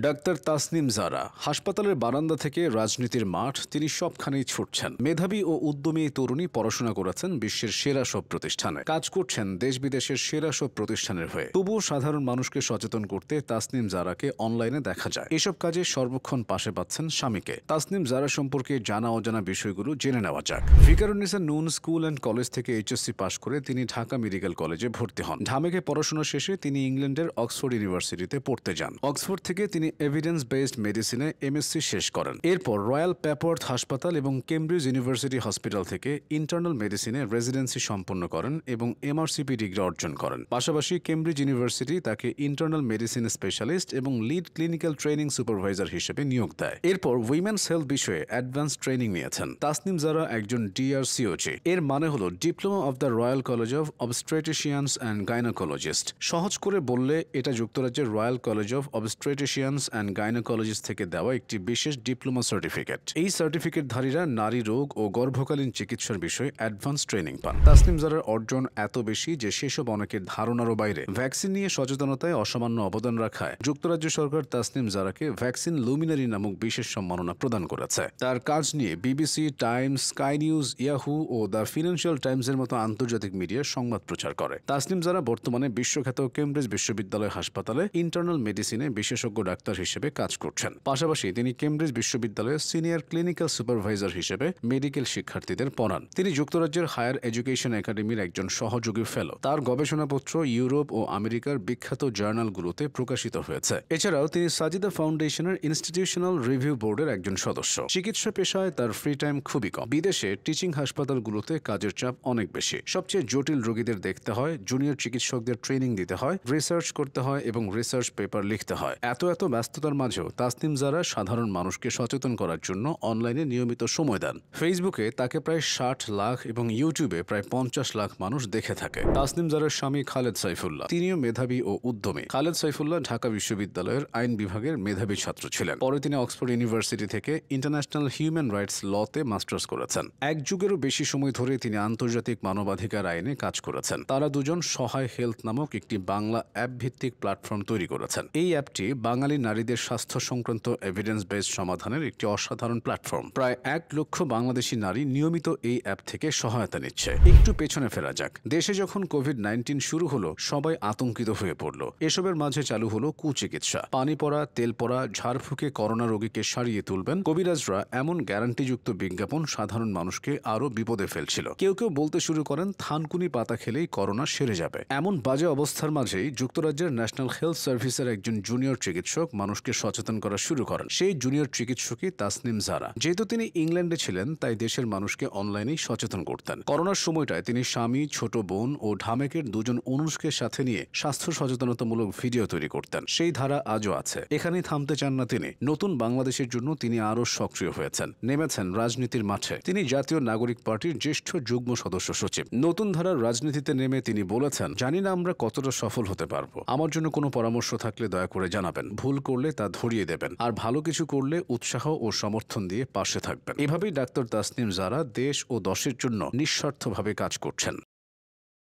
Doctor Tasnim জারা হাসপাতালের বারান্দা থেকে রাজনীতির মাঠ তিনি সবখানেই ছুটছেন। মেধাবী ও উদ্যমী তরুণী পড়াশোনা করেছেন বিশ্বের সেরা সব প্রতিষ্ঠানে, কাজ করছেন দেশ বিদেশের সেরা সব প্রতিষ্ঠানের হয়ে। তবুও সাধারণ মানুষকে সচেতন করতে তাসনিম জারাকে অনলাইনে দেখা যায়। এসব কাজে সর্বক্ষণ পাশে পাচ্ছেন স্বামীকে। তাসনিম জারা সম্পর্কে জানা অজানা বিষয়গুলো জেনে নেওয়া যাক। ভিকারুন্নিসা নুন স্কুল অ্যান্ড কলেজ থেকে এইচএসসি পাশ করে তিনি ঢাকা মেডিকেল কলেজে ভর্তি হন। ঢামেকে পড়াশোনা শেষে তিনি ইংল্যান্ডের অক্সফোর্ড ইউনিভার্সিটিতে পড়তে যান। অক্সফোর্ড থেকে তিনি এভিডেন্স বেসড মেডিসিনে এমএসসি শেষ করেন। এরপর রয়্যাল পেপওয়ার্থ হাসপাতাল এবং কেমব্রিজ ইউনিভার্সিটি হসপিটাল থেকে ইন্টারনাল মেডিসিনে রেসিডেন্সি সম্পন্ন করেন এবং এমআরসিপি ডিগ্রি অর্জন করেন। পাশাপাশি কেমব্রিজ ইউনিভার্সিটি তাকে ইন্টারনাল মেডিসিন স্পেশালিস্ট এবং লিড ক্লিনিক্যাল ট্রেনিং সুপারভাইজার হিসেবে নিয়োগ দেয়। এরপর উইমেন্স হেলথ বিষয়ে অ্যাডভান্স ট্রেনিং নিয়েছেন। তাসনিম জারা একজন ডিআরসিওজি, এর মানে হলো diploma of the Royal College of obstetricians and gynaecologist. সহজ করে বললে এটা যুক্তরাজ্যের Royal College of obstetricians and gynaecologist থেকে দেওয়া একটি বিশেষ ডিপ্লোমা সার্টিফিকেট। এই সার্টিফিকেটধারীরা নারী রোগ ও গর্ভকালীন চিকিৎসার বিষয়ে অ্যাডভান্স ট্রেনিং পান। তাসনিম জারার অর্জন এত বেশি যে সেসব অনেকের ধারণারও বাইরে। ভ্যাকসিন নিয়ে সচেতনতায় অসামান্য অবদান রাখায় যুক্তরাজ্য সরকার তাসনিম জারাকে ভ্যাকসিন লুমিনারি নামক বিশেষ সম্মাননা প্রদান করেছে। তার কাজ নিয়ে BBC, Times, Sky News, Yahoo ও দ্য ফিনান্সিয়াল টাইমসের মতো আন্তর্জাতিক মিডিয়া সংবাদ প্রচার করে। তাসনিম জারা বর্তমানে বিশ্বখ্যাত কেমব্রিজ বিশ্ববিদ্যালয় হাসপাতালে ইন্টারনাল মেডিসিনে বিশেষজ্ঞ ডাক্তার হিসেবে কাজ করছেন। পাশাপাশি তিনি কেমব্রিজ বিশ্ববিদ্যালয়ের সিনিয়র ক্লিনিক্যাল সুপারভাইজার হিসেবে মেডিকেল শিক্ষার্থীদের পড়ান। তিনি যুক্তরাজ্যের হায়ার এডুকেশন একাডেমির একজন সহযোগী ফেলো। তার গবেষণাপত্র ইউরোপ ও আমেরিকার বিখ্যাত জার্নালগুলোতে প্রকাশিত হয়েছে। এছাড়াও তিনি সাজিদা ফাউন্ডেশনের ইনস্টিটিউশনাল রিভিউ বোর্ডের একজন সদস্য। চিকিৎসা পেশায় তার ফ্রি টাইম খুবই কম। বিদেশে টিচিং হাসপাতালগুলোতে কাজের চাপ অনেক বেশি। সবচেয়ে জটিল রোগীদের দেখতে হয়, জুনিয়র চিকিৎসকদের ট্রেনিং দিতে হয়, রিসার্চ করতে হয় এবং রিসার্চ পেপার লিখতে হয়। এত ব্যস্ততার মাঝেও তাসনিম জারা সাধারণ মানুষকে সচেতন করার জন্য অনলাইনে নিয়মিত সময় দেন। ফেসবুকে তাকে প্রায় 60 লাখ এবং ইউটিউবে প্রায় 50 লাখ মানুষ দেখে থাকে। তাসনিম জারার স্বামী খালেদ সাইফুল্লাহ, তিনিও মেধাবী ও উদ্যমী। খালেদ সাইফুল্লাহ ঢাকা বিশ্ববিদ্যালয়ের আইন বিভাগের মেধাবী ছাত্র ছিলেন। পরে তিনি অক্সফোর্ড ইউনিভার্সিটি থেকে ইন্টারন্যাশনাল হিউম্যান রাইটস লতে মাস্টার্স করেছেন। এক যুগেরও বেশি সময় ধরে তিনি আন্তর্জাতিক মানবাধিকার আইনে কাজ করেছেন। তারা দুজন সহায় হেলথ নামক একটি বাংলা অ্যাপ ভিত্তিক প্ল্যাটফর্ম তৈরি করেছেন। এই অ্যাপটি বাঙালি নারীদের স্বাস্থ্য সংক্রান্ত এভিডেন্স বেসড সমাধানের একটি অসাধারণ প্ল্যাটফর্ম। প্রায় 1 লক্ষ বাংলাদেশি নারী নিয়মিত এই অ্যাপ থেকে সহায়তা নিচ্ছে। একটু পেছনে ফেরা যাক। দেশে যখন কোভিড-19 শুরু হলো, সবাই আতঙ্কিত হয়ে পড়ল। এসবের মাঝে চালু হলো কুচিকিৎসা। পানি পড়া, তেল পড়া, ঝাড়ফুঁকে করোনা রোগীকে সারিয়ে তুলবেন কবিরাজরা, এমন গ্যারান্টিযুক্ত বিজ্ঞাপন সাধারণ মানুষকে আরো বিপদে ফেলছিল। কেউ কেউ বলতে শুরু করেন থানকুনি পাতা খেলেই করোনা সেরে যাবে। এমন বাজে অবস্থার মাঝেই যুক্তরাজ্যের ন্যাশনাল হেলথ সার্ভিসের একজন জুনিয়র চিকিৎসক মানুষকে সচেতন করা শুরু করেন। সেই জুনিয়র চিকিৎসকই তাসনিম জারা। যেহেতু তিনি ইংল্যান্ডে ছিলেন, তাই দেশের মানুষকে অনলাইনেই সচেতন করতেন। করোনার সময়টায় তিনি স্বামী, ছোট বোন ও ঢামেকের দুজন অনুষকে সাথে নিয়ে স্বাস্থ্য সচেতনতামূলক ভিডিও তৈরি করতেন। সেই ধারা আজও আছে। এখানেই থামতে চান না তিনি। নতুন বাংলাদেশের জন্য তিনি আরও সক্রিয় হয়েছেন, নেমেছেন রাজনীতির মাঠে। তিনি জাতীয় নাগরিক পার্টির জ্যেষ্ঠ যুগ্ম সদস্য সচিব। নতুন ধারার রাজনীতিতে নেমে তিনি বলেছেন, জানি না আমরা কতটা সফল হতে পারবো। আমার জন্য কোনো পরামর্শ থাকলে দয়া করে জানাবেন। ভুল করলে তা ধরিয়ে দেবেন, আর ভালো কিছু করলে উৎসাহ ও সমর্থন দিয়ে পাশে থাকবেন। এভাবেই ডাক্তার তাসনিম জারা দেশ ও দশের জন্য নিঃস্বার্থভাবে কাজ করছেন।